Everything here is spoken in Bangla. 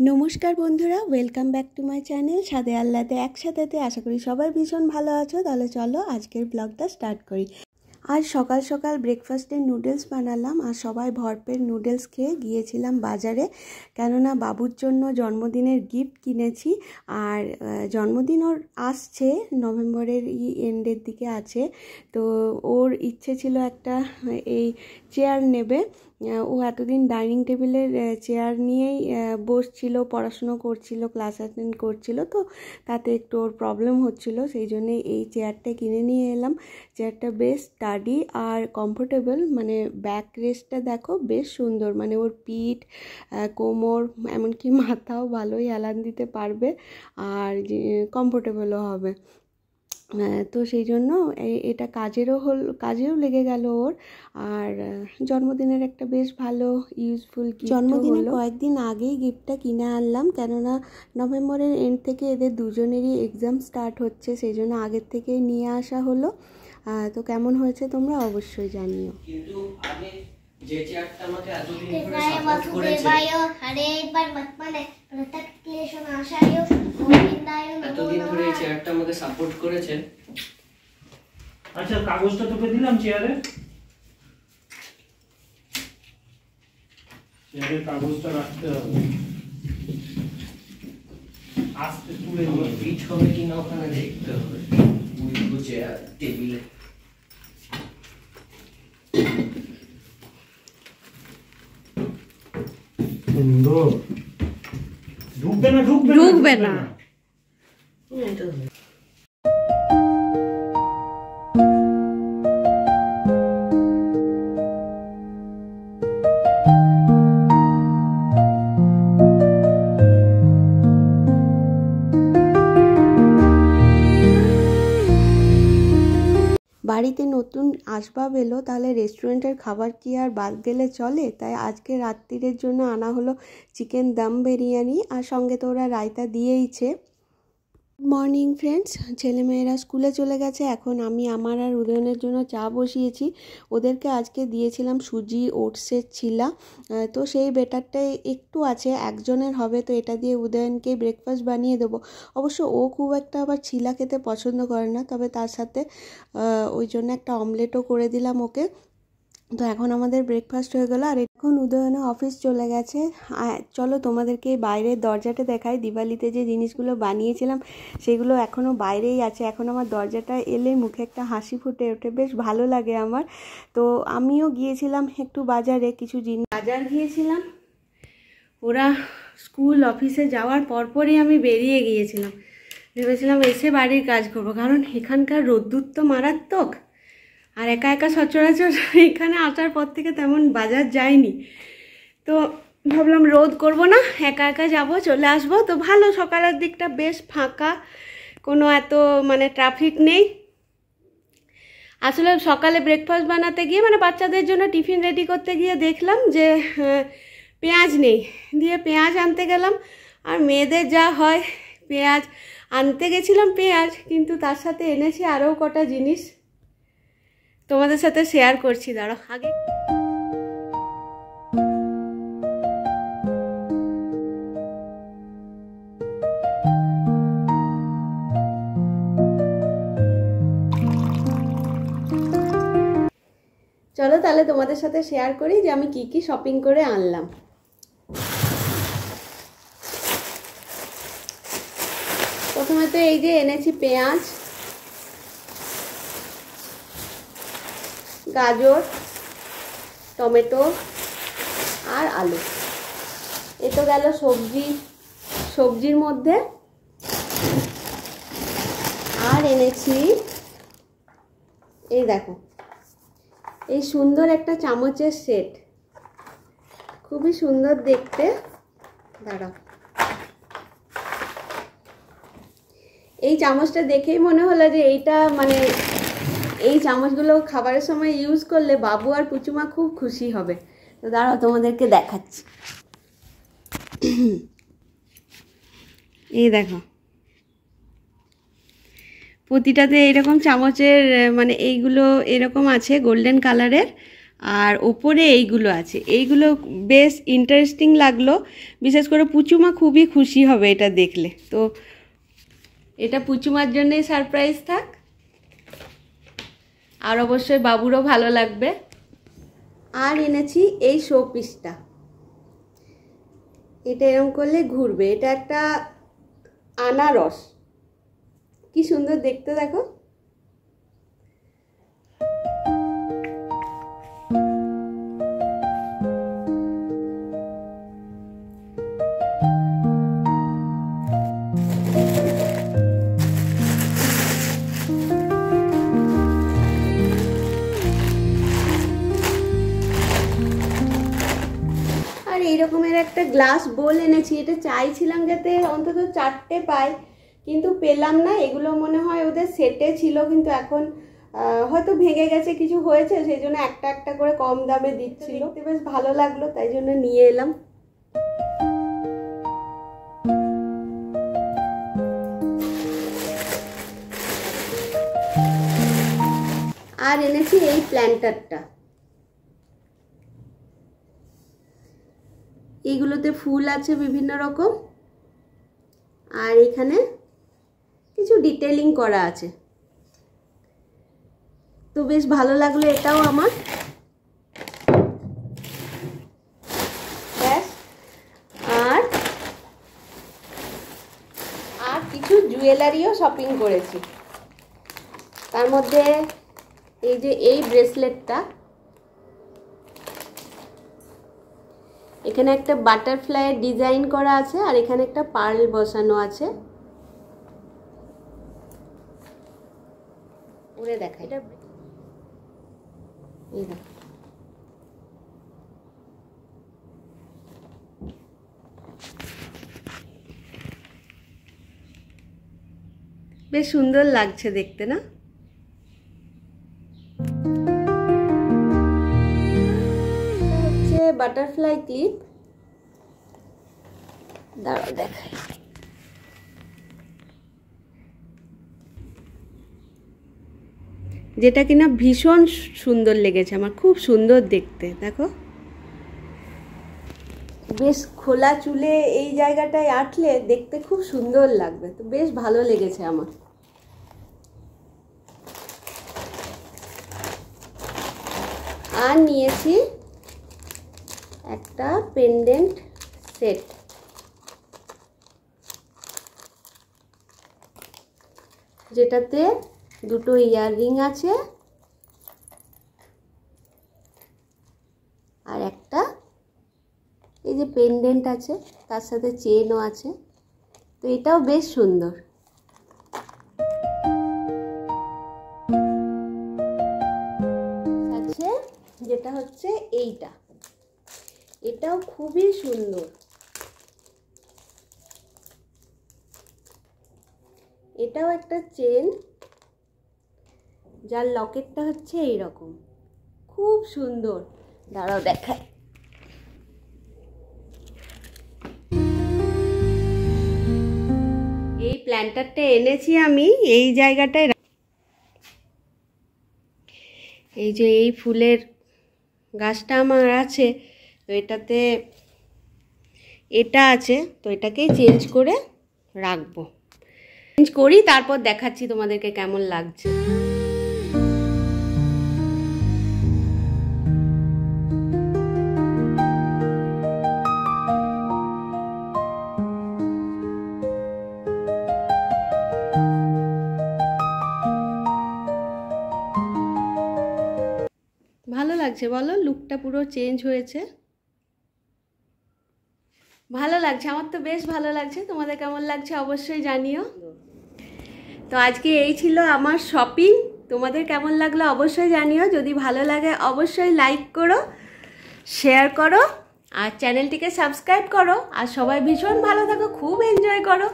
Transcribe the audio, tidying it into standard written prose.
নমস্কার বন্ধুরা, welcome back to my channel স্বাদে আহ্লাদে একসাথেতে। আশা করি সবাই ভীষণ ভালো আছো। তাহলে চলো আজকের ব্লগটা স্টার্ট করি। আজ সকাল সকাল ব্রেকফাস্টে নুডলস বানালাম আর সবাই ভরপেট নুডলস খেয়ে গিয়েছিলাম বাজারে, কেননা বাবুর জন্য জন্মদিনের গিফট কিনেছি। আর জন্মদিন ওর আসছে নভেম্বরের এন্ডের দিকে আছে, তো ওর ইচ্ছে ছিল একটা এই চেয়ার নেবে। ও এতদিন ডাইনিং টেবিলের চেয়ার নিয়েই বসছিল, পড়াশুনো করছিল, ক্লাস অ্যাটেন্ড করছিল, তো তাতে একটু ওর প্রবলেম হচ্ছিল, সেই জন্যে এই চেয়ারটা কিনে নিয়ে এলাম। চেয়ারটা বেশ স্টাডি আর কমফোর্টেবল, মানে ব্যাক রেস্টটা দেখো বেশ সুন্দর, মানে ওর পিঠ, কোমর, এমনকি মাথাও ভালোই হেলান দিতে পারবে আর কমফোর্টেবলও হবে। তো সেই জন্য এটা কাজেও লেগে গেল ওর। আর জন্মদিনের একটা বেশ ভালো ইউজফুল গিফট। জন্মদিনের কয়েকদিন আগেই গিফটটা কিনে আনলাম, কেননা নভেম্বরের এন্ড থেকে এদের দুজনেরই এক্সাম স্টার্ট হচ্ছে, সেই জন্য আগের থেকেই নিয়ে আসা হলো। তো কেমন হয়েছে তোমরা অবশ্যই জানিও। কিন্তু আগে যে চেয়ারটা আমাকে এতদিন ধরে সাপোর্ট করেছে, এতদিন ধরে এই চেয়ারটা আমাকে সাপোর্ট করেছে। আচ্ছা, কাগজটা তোকে দিলাম চেয়ারের কাগজটা রাখতে হবে, আস্তে তুলে নিয়ে পিঠ হবে কিনা ওখানে দেখতে হবে। বুঝবো চেয়ার টেবিলে সুন্দর ঢুকবে না বাড়িতে নতুন আসবাব এলো, তাহলে রেস্টুরেন্টের খাবার কি আর বাদ গেলে চলে? তাই আজকে রাত্রিরের জন্য আনা হলো চিকেন দম বিরিয়ানি, আর সঙ্গে তো ওরা রায়তা দিয়েইছে। মর্নিং ফ্রেন্ডস, ছেলেমেয়েরা স্কুলে চলে গেছে। এখন আমি আমার আর উদয়নের জন্য চা বসিয়েছি। ওদেরকে আজকে দিয়েছিলাম সুজি ওটসের ছিলা, তো সেই বেটারটাই একটু আছে, একজনের হবে, তো এটা দিয়ে উদয়নকে ব্রেকফাস্ট বানিয়ে দেবো। অবশ্য ও খুব একটা আবার ছিলা খেতে পছন্দ করে না, তবে তার সাথে ওই জন্য একটা অমলেটও করে দিলাম ওকে। তো এখন আমাদের ব্রেকফাস্ট হয়ে গেলো, আর এখন উদয়নে অফিস চলে গেছে। চলো তোমাদেরকে বাইরের দরজাটা দেখাই। দিওয়ালিতে যে জিনিসগুলো বানিয়েছিলাম সেগুলো এখনও বাইরেই আছে। এখন আমার দরজাটা এলে মুখে একটা হাসি ফুটে ওঠে, বেশ ভালো লাগে আমার। তো আমিও গিয়েছিলাম একটু বাজারে, কিছু জিনিস বাজার গিয়েছিলাম। ওরা স্কুল অফিসে যাওয়ার পরপরই আমি বেরিয়ে গিয়েছিলাম। ভেবেছিলাম এসে বাড়ির কাজ করবো, কারণ এখানকার রোদ্দুর তো মারাত্মক, আর একা একা সচরাচর এখানে আসার পর থেকে তেমন বাজার যায়নি। তো ভাবলাম রোদ করব না, একা একা যাব, চলে আসবো। তো ভালো, সকালের দিকটা বেশ ফাঁকা, কোনো এত মানে ট্রাফিক নেই। আসলে সকালে ব্রেকফাস্ট বানাতে গিয়ে, মানে বাচ্চাদের জন্য টিফিন রেডি করতে গিয়ে দেখলাম যে পেঁয়াজ নেই, দিয়ে পেঁয়াজ আনতে গেলাম। আর মেয়েদের যা হয়, পেঁয়াজ আনতে গেছিলাম পেঁয়াজ, কিন্তু তার সাথে এনেছি আরও কটা জিনিস, তোমাদের সাথে শেয়ার করছি, দাঁড়াও। আগে চলো তাহলে তোমাদের সাথে শেয়ার করি যে আমি কি কি শপিং করে আনলাম। প্রথমে তো এই যে এনেছি পেঁয়াজ, গাজর, টমেটো আর আলু। এ তো গেল সবজির মধ্যে। আর এনেছি এই দেখো, এই সুন্দর একটা চামচের সেট, খুবই সুন্দর দেখতে। দাঁড়াও, এই চামচটা দেখেই মনে হলো যে এইটা, মানে এই চামচগুলো খাবারের সময় ইউজ করলে বাবু আর পুচুমা খুব খুশি হবে। তো দাঁড়াও তোমাদেরকে দেখাচ্ছি। এই দেখো, প্রতিটাতে এইরকম চামচের, মানে এইগুলো এরকম আছে গোল্ডেন কালারের, আর ওপরে এইগুলো আছে, এইগুলো বেশ ইন্টারেস্টিং লাগলো। বিশেষ করে পুচুমা খুবই খুশি হবে এটা দেখলে। তো এটা পুচুমার জন্যই সারপ্রাইজ থাক, আর অবশ্যই বাবুরও ভালো লাগবে। আর এনেছি এই শো পিসটা, এটা এরকম করলে ঘুরবে। এটা একটা আনারস, কি সুন্দর দেখতে দেখো। এইরকমের একটা গ্লাস বোল এনেছি। এটা চাইছিলাম যাতে অন্তত 4টে পাই, কিন্তু পেলাম না। এগুলো মনে হয় ওদের সেটে ছিল, কিন্তু এখন হয়তো ভেঙে গেছে, কিছু হয়েছে, সেই জন্য একটা একটা করে কম দামে দিচ্ছিল। বেশ ভালো লাগলো, তাই জন্য নিয়ে এলাম। আর এনেছি এই প্ল্যান্টারটা, এইগুলোতে ফুল আছে বিভিন্ন রকম, আর এখানে কিছু ডিটেইলিং করা আছে। তো বেশ ভালো লাগলো এটাও আমার। ব্যাস, আর কিছু জুয়েলারিও শপিং করেছি। তার মধ্যে এই যে এই ব্রেসলেটটা, এখানে একটা বাটারফ্লাইয়ের ডিজাইন করা আছে, আর এখানে একটা পার্ল বসানো আছে। পরে দেখা, এটা এই দেখো, বেশ সুন্দর লাগছে দেখতে না? বাটারফ্লাই ক্লিপ, দাঁড়াও দেখাই। যেটা কিনা ভীষণ সুন্দর লেগেছে আমার, খুব সুন্দর দেখতে। দেখো, বেশ খোলা চুলে এই জায়গাটায় আটলে দেখতে খুব সুন্দর লাগবে। তো বেশ ভালো লেগেছে আমার। আর নিয়েছি একটা পেন্ডেন্ট সেট, যেটাতে দুটো ইয়াররিং আছে আর একটা এই যে পেন্ডেন্ট আছে, তার সাথে চেনও আছে। তো এটাও বেশ সুন্দর। আছে যেটা হচ্ছে এইটা, এটাও খুবই সুন্দর। এটাও একটা চেন, যার লকেটটা হচ্ছে এইরকম, খুব সুন্দর। দাঁড়াও দেখাই। এই প্ল্যান্টারটা এনেছি আমি এই জায়গাটায়, এই যে এই ফুলের গাছটা আমার আছে, তো এটাতে এটা আছে, তো এটাকেই চেঞ্জ করে রাখবো। চেঞ্জ করি, তারপর দেখাচ্ছি তোমাদেরকে কেমন লাগছে। ভালো লাগছে বলো? লুকটা পুরো চেঞ্জ হয়েছে, ভালো লাগছে। আমার তো বেশ ভালো লাগছে। তোমাদের কেমন লাগছে অবশ্যই জানিও। তো আজকে এই ছিল আমার শপিং। তোমাদের কেমন লাগলো অবশ্যই জানিও। যদি ভালো লাগে অবশ্যই লাইক করো, শেয়ার করো, আর চ্যানেলটিকে সাবস্ক্রাইব করো। আর সবাই ভীষণ ভালো থাকো, খুব এনজয় করো।